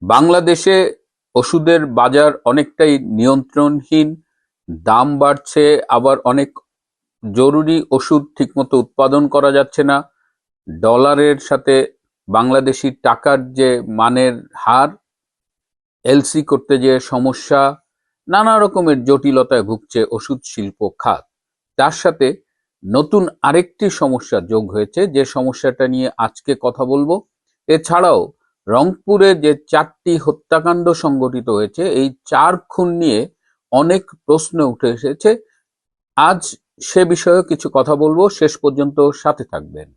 বাংলাদেশে ওষুধের বাজার অনেকটাই নিয়ন্ত্রণহীন। দাম বাড়ছে, আবার অনেক জরুরি ওষুধ ঠিকমতো উৎপাদন করা যাচ্ছে না। ডলারের সাথে বাংলাদেশি টাকার যে মানের হার, এলসি করতে যে সমস্যা, নানা রকমের জটিলতায় ভুগছে ওষুধ শিল্প খাত। তার সাথে নতুন আরেকটি সমস্যা যোগ হয়েছে, যে সমস্যাটা নিয়ে আজকে কথা বলবো। এছাড়াও রংপুরে যে 4টি হত্যাকাণ্ড সংঘটিত হয়েছে, এই 4 খুন নিয়ে অনেক প্রশ্ন উঠে এসেছে। আজ সে বিষয়ে কিছু কথা বলবো, শেষ পর্যন্ত সাথে থাকবেন।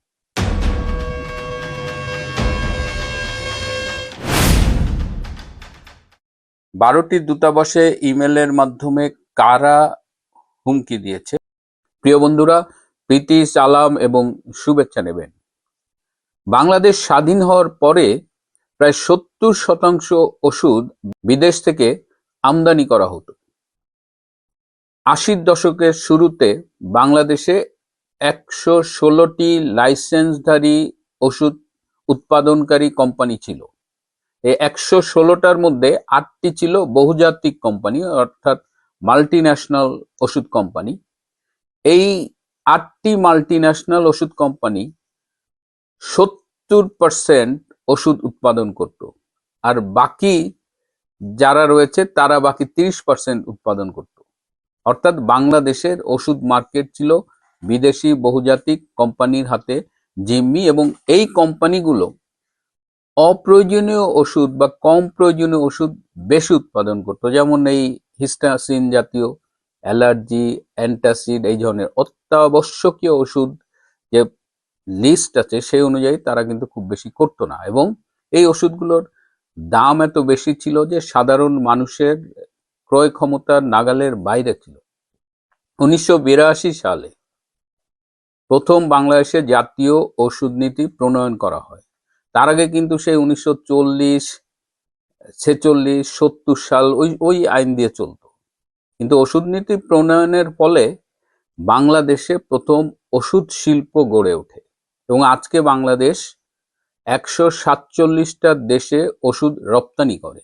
বারোটি দূতাবাসে ইমেলের মাধ্যমে কারা হুমকি দিয়েছে? প্রিয় বন্ধুরা, প্রীতি, সালাম এবং শুভেচ্ছা নেবেন। বাংলাদেশ স্বাধীন হওয়ার পরে প্রায় 70% ওষুধ বিদেশ থেকে আমদানি করা হতো। 80-র দশকের শুরুতে বাংলাদেশে 116টি লাইসেন্সধারী ওষুধ উৎপাদনকারী কোম্পানি ছিল। এই 116টার মধ্যে 8টি ছিল বহুজাতিক কোম্পানি, অর্থাৎ মাল্টিন্যাশনাল ওষুধ কোম্পানি। এই 8টি মাল্টিন্যাশনাল ওষুধ কোম্পানি 70% ওষুধ উৎপাদন করত, আর বাকি যারা রয়েছে তারা বাকি 30% উৎপাদন করত। অর্থাৎ বাংলাদেশের ওষুধ মার্কেট ছিল বিদেশি বহুজাতিক কোম্পানির হাতে জিম্মি, এবং এই কোম্পানিগুলো অপ্রয়োজনীয় ওষুধ বা কম প্রয়োজনীয় ওষুধ বেশি উৎপাদন করত। যেমন এই হিস্টাসিন জাতীয়, অ্যালার্জি, অ্যান্টাসিড, এই ধরনের অত্যাবশ্যকীয় ওষুধ যে লিস্ট আছে সেই অনুযায়ী তারা কিন্তু খুব বেশি করতো না, এবং এই ওষুধগুলোর দাম এত বেশি ছিল যে সাধারণ মানুষের ক্রয় ক্ষমতার নাগালের বাইরে ছিল। 1982 সালে প্রথম বাংলাদেশে জাতীয় ওষুধ নীতি প্রণয়ন করা হয়। তার আগে কিন্তু সেই 1940, 46, 70 সাল ওই আইন দিয়ে চলতো। কিন্তু ওষুধ নীতি প্রণয়নের ফলে বাংলাদেশে প্রথম ওষুধ শিল্প গড়ে ওঠে, এবং আজকে বাংলাদেশ 147টা দেশে ওষুধ রপ্তানি করে।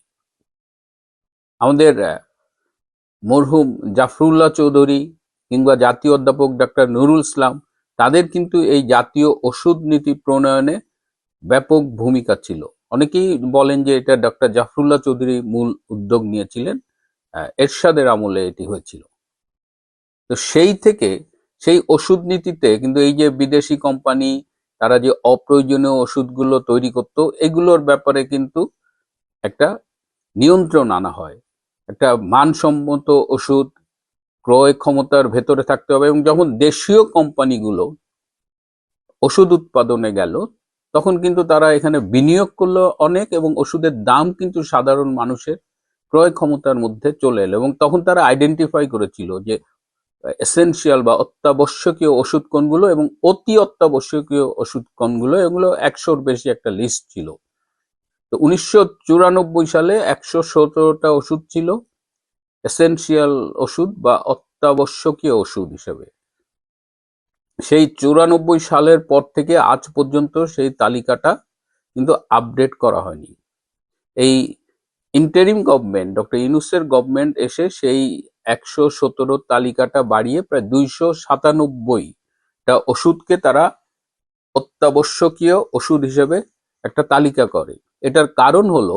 আমাদের মরহুম জাফরুল্লাহ চৌধুরী কিংবা জাতীয় অধ্যাপক ডাক্তার নুরুল ইসলাম, তাদের কিন্তু এই জাতীয় ওষুধ নীতি প্রণয়নে ব্যাপক ভূমিকা ছিল। অনেকেই বলেন যে এটা ডক্টর জাফরুল্লাহ চৌধুরী মূল উদ্যোগ নিয়েছিলেন, এরশাদের আমলে এটি হয়েছিল। তো সেই থেকে সেই ওষুধ নীতিতে কিন্তু এই যে বিদেশি কোম্পানি তারা যে অপ্রয়োজনীয় ওষুধগুলো তৈরি করত, এগুলোর ব্যাপারে কিন্তু একটা নিয়ন্ত্রণ আনা হয়। একটা মানসম্মত ওষুধ ক্রয় ক্ষমতার ভেতরে থাকতে হবে, এবং যখন দেশীয় কোম্পানিগুলো ওষুধ উৎপাদনে গেল, তখন কিন্তু তারা এখানে বিনিয়োগ করলো অনেক, এবং ওষুধের দাম কিন্তু সাধারণ মানুষের ক্রয় ক্ষমতার মধ্যে চলে এলো। এবং তখন তারা আইডেন্টিফাই করেছিল যে এসেনশিয়াল বা অত্যাবশ্যকীয় ওষুধ কোনগুলো এবং অতি অত্যাবশ্যকীয় ওষুধ কোনগুলো, এগুলো 100-র বেশি একটা লিস্ট ছিল। তো 1994 সালে 117টা ওষুধ ছিল এসেনশিয়াল ওষুধ বা অত্যাবশ্যকীয় ওষুধ হিসেবে। সেই 94 সালের পর থেকে আজ পর্যন্ত সেই তালিকাটা কিন্তু আপডেট করা হয়নি। এই ইন্টারিম গভর্নমেন্ট, ডক্টর ইউনূসের গভর্নমেন্ট এসে সেই 117 তালিকাটা বাড়িয়ে প্রায় 297টা ওষুধকে তারা অত্যাবশ্যকীয় ওষুধ হিসেবে একটা তালিকা করে। এটার কারণ হলো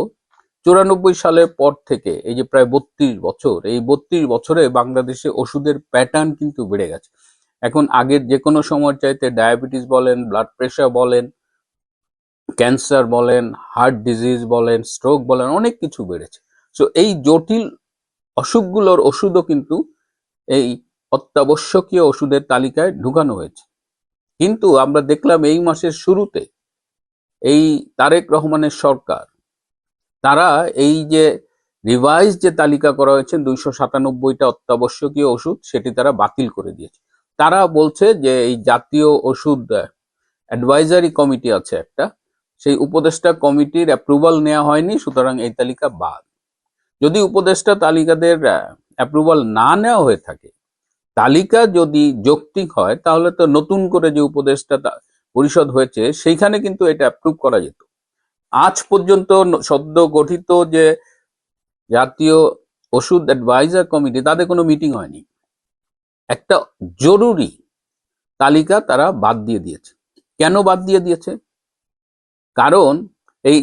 94 সালের পর থেকে এই যে প্রায় 32 বছর, এই 32 বছরে বাংলাদেশে ওষুধের প্যাটার্ন কিন্তু বেড়ে গেছে। এখন আগের যে কোনো সময় চাইতে ডায়াবেটিস বলেন, ব্লাড প্রেশার বলেন, ক্যান্সার বলেন, হার্ট ডিজিজ বলেন, স্ট্রোক বলেন, অনেক কিছু বেড়েছে। সো এই জটিল অসুখগুলোর ওষুধও কিন্তু এই অত্যাবশ্যকীয় ওষুধের তালিকায় ঢুকানো হয়েছে। কিন্তু আমরা দেখলাম এই মাসের শুরুতে এই তারেক রহমানের সরকার, তারা এই যে রিভাইজ যে তালিকা করা হয়েছে 297টা অত্যাবশ্যকীয় ওষুধ, সেটি তারা বাতিল করে দিয়েছে। তারা বলছে যে এই জাতীয় ওষুধ অ্যাডভাইজারি কমিটি আছে একটা, সেই উপদেষ্টা কমিটির অ্যাপ্রুভাল নেওয়া হয়নি, সুতরাং এই তালিকা বাদ। যদি উপদেষ্টা তালিকাদের অ্যাপ্রুভাল না নেওয়া হয়ে থাকে, তালিকা যদি যৌক্তিক হয়, তাহলে তো নতুন করে যে উপদেষ্টা পরিষদ হয়েছে সেইখানে কিন্তু এটা অ্যাপ্রুভ করা যেত। আজ পর্যন্ত সদ্য গঠিত যে জাতীয় ওষুধ অ্যাডভাইজার কমিটি, তাদের কোনো মিটিং হয়নি। একটা জরুরি তালিকা তারা বাদ দিয়ে দিয়েছে। কেন বাদ দিয়ে দিয়েছে? কারণ এই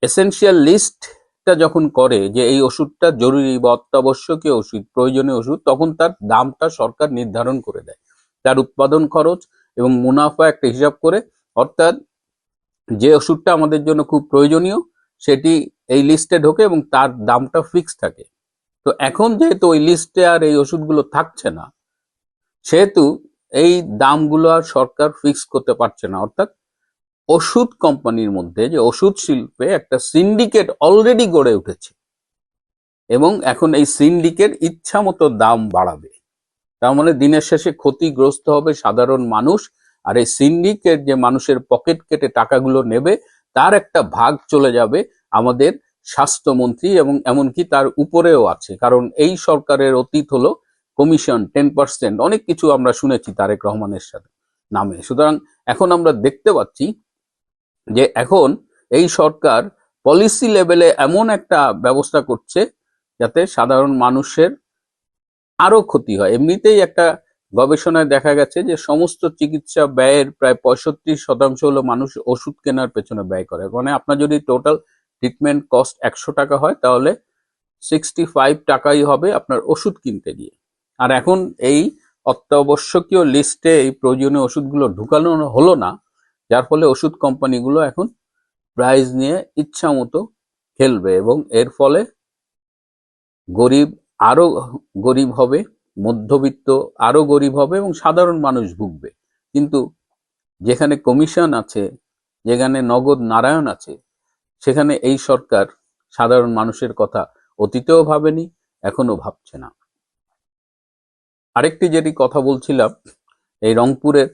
এসেনশিয়াল লিস্টটা যখন করে যে এই ওষুধটা জরুরি বা অত্যাবশ্যকীয় ওষুধ, প্রয়োজনীয় ওষুধ, তখন তার দামটা সরকার নির্ধারণ করে দেয়। তার উৎপাদন খরচ এবং মুনাফা একটা হিসাব করে, অর্থাৎ যে ওষুধটা আমাদের জন্য খুব প্রয়োজনীয় সেটি এই লিস্টে ঢোকে এবং তার দামটা ফিক্স থাকে। তো এখন যেহেতু ওই লিস্টে আর এই ওষুধগুলো থাকছে না, সেহেতু এই দামগুলো আর সরকার ফিক্স করতে পারছে না। অর্থাৎ ওষুধ কোম্পানির মধ্যে, যে ওষুধ শিল্পে একটা সিন্ডিকেট অলরেডি গড়ে উঠেছে এবং এখন এই সিন্ডিকেট ইচ্ছা মতো দাম বাড়াবে। তার মানে দিনের শেষে ক্ষতিগ্রস্ত হবে সাধারণ মানুষ, আর এই সিন্ডিকেট যে মানুষের পকেট কেটে টাকাগুলো নেবে তার একটা ভাগ চলে যাবে আমাদের স্বাস্থ্যমন্ত্রী এবং এমনকি তার উপরেও আছে। কারণ এই সরকারের অতীত হলো কমিশন 10%, অনেক কিছু আমরা শুনেছি তারেক রহমানের সাথে নামে। সুতরাং এখন আমরা দেখতে পাচ্ছি যে এখন এই সরকার পলিসি লেভেলে এমন একটা ব্যবস্থা করছে যাতে সাধারণ মানুষের আরো ক্ষতি হয়। এমনিতেই একটা গবেষণায় দেখা গেছে যে সমস্ত চিকিৎসা ব্যয়ের প্রায় 65% হলো মানুষ ওষুধ কেনার পেছনে ব্যয় করে। মানে আপনার যদি টোটাল ট্রিটমেন্ট কস্ট 100 টাকা হয়, তাহলে 65 টাকাই হবে আপনার ওষুধ কিনতে গিয়ে। আর এখন এই অত্যাবশ্যকীয় লিস্টে এই প্রয়োজনীয় ওষুধগুলো ঢুকানো হলো না, যার ফলে ওষুধ কোম্পানিগুলো এখন প্রাইস নিয়ে ইচ্ছা মতো খেলবে এবং এর ফলে গরিব আরো গরিব হবে, মধ্যবিত্ত আরো গরিব হবে এবং সাধারণ মানুষ ভুগবে। কিন্তু যেখানে কমিশন আছে, যেখানে নগদ নারায়ণ আছে, সেখানে এই সরকার সাধারণ মানুষের কথা অতীতেও ভাবেনি, এখনো ভাবছে না। আরেকটি যেটি কথা বলছিলাম, এই রংপুরের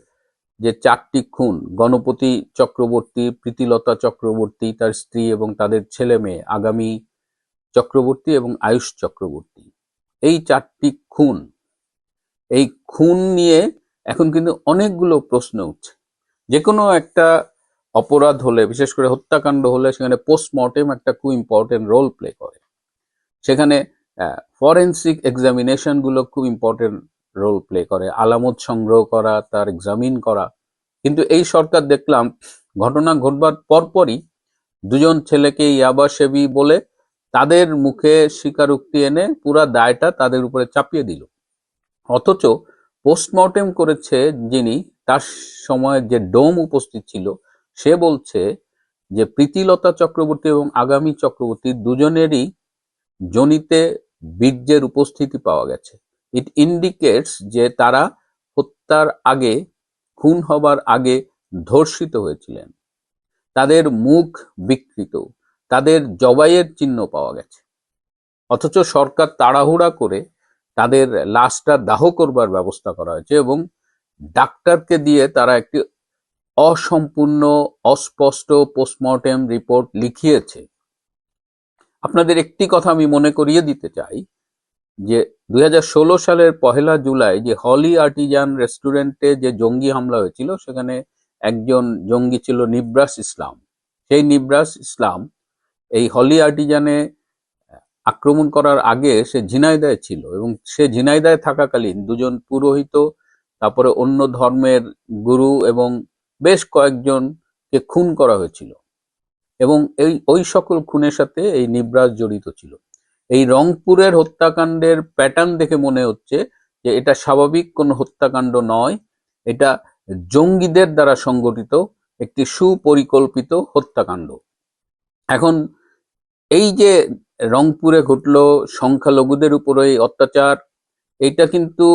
যে 4টি খুন, গণপতি চক্রবর্তী, প্রীতিলতা চক্রবর্তী, তার স্ত্রী এবং তাদের ছেলে মেয়ে আগামী চক্রবর্তী এবং আয়ুষ চক্রবর্তী, এই 4টি খুন, এই খুন নিয়ে এখন কিন্তু অনেকগুলো প্রশ্ন উঠছে। যে কোনো একটা অপরাধ হলে, বিশেষ করে হত্যাকাণ্ড হলে, সেখানে পোস্টমর্টেম একটা খুব ইম্পর্টেন্ট রোল প্লে করে। সেখানে ফরেন্সিক এক্সামিনেশন গুলো খুব ইম্পর্টেন্ট রোল প্লে করে, আলামত সংগ্রহ করা, তার এক্সামিন করা। কিন্তু এই সরকার দেখলাম ঘটনা ঘটবার পরপরই দুজন ছেলেকে ইয়াবা সেবী বলে তাদের মুখে স্বীকারোক্তি এনে পুরা দায়টা তাদের উপরে চাপিয়ে দিল। অথচ পোস্টমর্টেম করেছে যিনি, তার সময় যে ডোম উপস্থিত ছিল, সে বলছে যে প্রীতিলতা চক্রবর্তী এবং আগামী চক্রবর্তী দুজনেরই যোনিতে বীর্যের উপস্থিতি পাওয়া গেছে। ইট ইন্ডিকেটস যে তারা হত্যার আগে, খুন হবার আগে ধর্ষিত হয়েছিলেন। তাদের মুখ বিকৃত, তাদের জবাইয়ের চিহ্ন পাওয়া গেছে। অথচ সরকার তাড়াহুড়া করে তাদের লাশটা দাহ করবার ব্যবস্থা করা হয়েছে এবং ডাক্তারকে দিয়ে তারা একটি অসম্পূর্ণ, অস্পষ্ট পোস্টমর্টেম রিপোর্ট লিখিয়েছে। আপনাদের একটি কথা আমি মনে করিয়ে দিতে চাই যে 2016 সালের 1 জুলাই যে হলি আর্টিজান রেস্টুরেন্টে যে জঙ্গি হামলা হয়েছিল, সেখানে একজন জঙ্গি ছিল নিব্রাস ইসলাম। সেই নিব্রাস ইসলাম এই হলি আর্টিজানে আক্রমণ করার আগে সে ঝিনাইদহে ছিল এবং সে ঝিনাইদহে থাকাকালীন দুজন পুরোহিত, তারপরে অন্য ধর্মের গুরু এবং বেশ কয়েকজনকে খুন করা হয়েছিল এবং ওই সকল খুনের সাথে এই নিব্রাস জড়িত ছিল। এই রংপুরের হত্যাকাণ্ডের প্যাটার্ন দেখে মনে হচ্ছে যে এটা স্বাভাবিক কোনো হত্যাকাণ্ড নয়, এটা জঙ্গিদের দ্বারা সংগঠিত একটি সুপরিকল্পিত হত্যাকাণ্ড। এখন এই যে রংপুরে ঘটলো সংখ্যালঘুদের উপরে এই অত্যাচার, এটা কিন্তু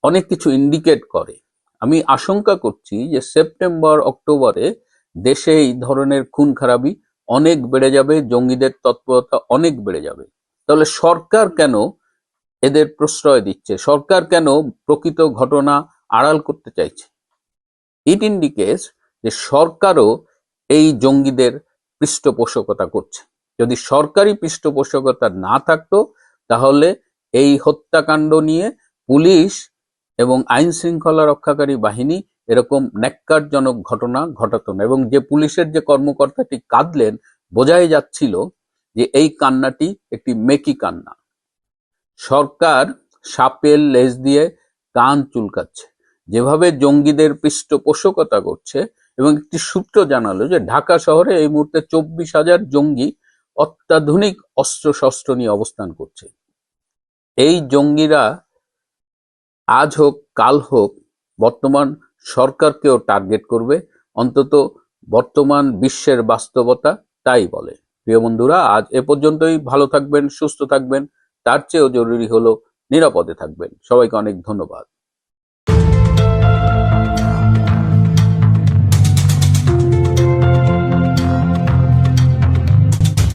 অনেক কিছু ইন্ডিকেট করে। আমি আশঙ্কা করছি যে সেপ্টেম্বর অক্টোবরে দেশে এই ধরনের খুন খারাপি অনেক বেড়ে যাবে, জঙ্গিদের তৎপরতা অনেক বেড়ে যাবে। তাহলে সরকার কেন এদের প্রশ্রয় দিচ্ছে? সরকার কেন প্রকৃত ঘটনা আড়াল করতে চাইছে? ইট ইন্ডিকেটস যে সরকারও এই জঙ্গিদের পৃষ্ঠপোষকতা করছে। যদি সরকারি পৃষ্ঠপোষকতা না থাকতো, তাহলে এই হত্যাকাণ্ড নিয়ে পুলিশ এবং আইন শৃঙ্খলা রক্ষাকারী বাহিনী এরকম ন্যাক্কারজনক ঘটনা ঘটাতো না। এবং যে পুলিশের যে কর্মকর্তাটি কাঁদলেন, বোঝাই যাচ্ছিল যে এই কান্নাটি একটি মেকি কান্না। সরকার সাপের লেজ দিয়ে কান চুলকাচ্ছে, যেভাবে জঙ্গিদের পৃষ্ঠপোষকতা করছে। এবং একটি সূত্র জানালো যে ঢাকা শহরে এই মুহূর্তে 24,000 জঙ্গি অত্যাধুনিক অস্ত্রশস্ত্র নিয়ে অবস্থান করছে। এই জঙ্গিরা আজ হোক কাল হোক বর্তমান সরকারকেও টার্গেট করবে, অন্তত বর্তমান বিশ্বের বাস্তবতা তাই বলে। প্রিয় বন্ধুরা, আজ এ পর্যন্তই। ভালো থাকবেন, সুস্থ থাকবেন, তার চেয়েও জরুরি হলো নিরাপদে থাকবেন। সবাইকে অনেক ধন্যবাদ।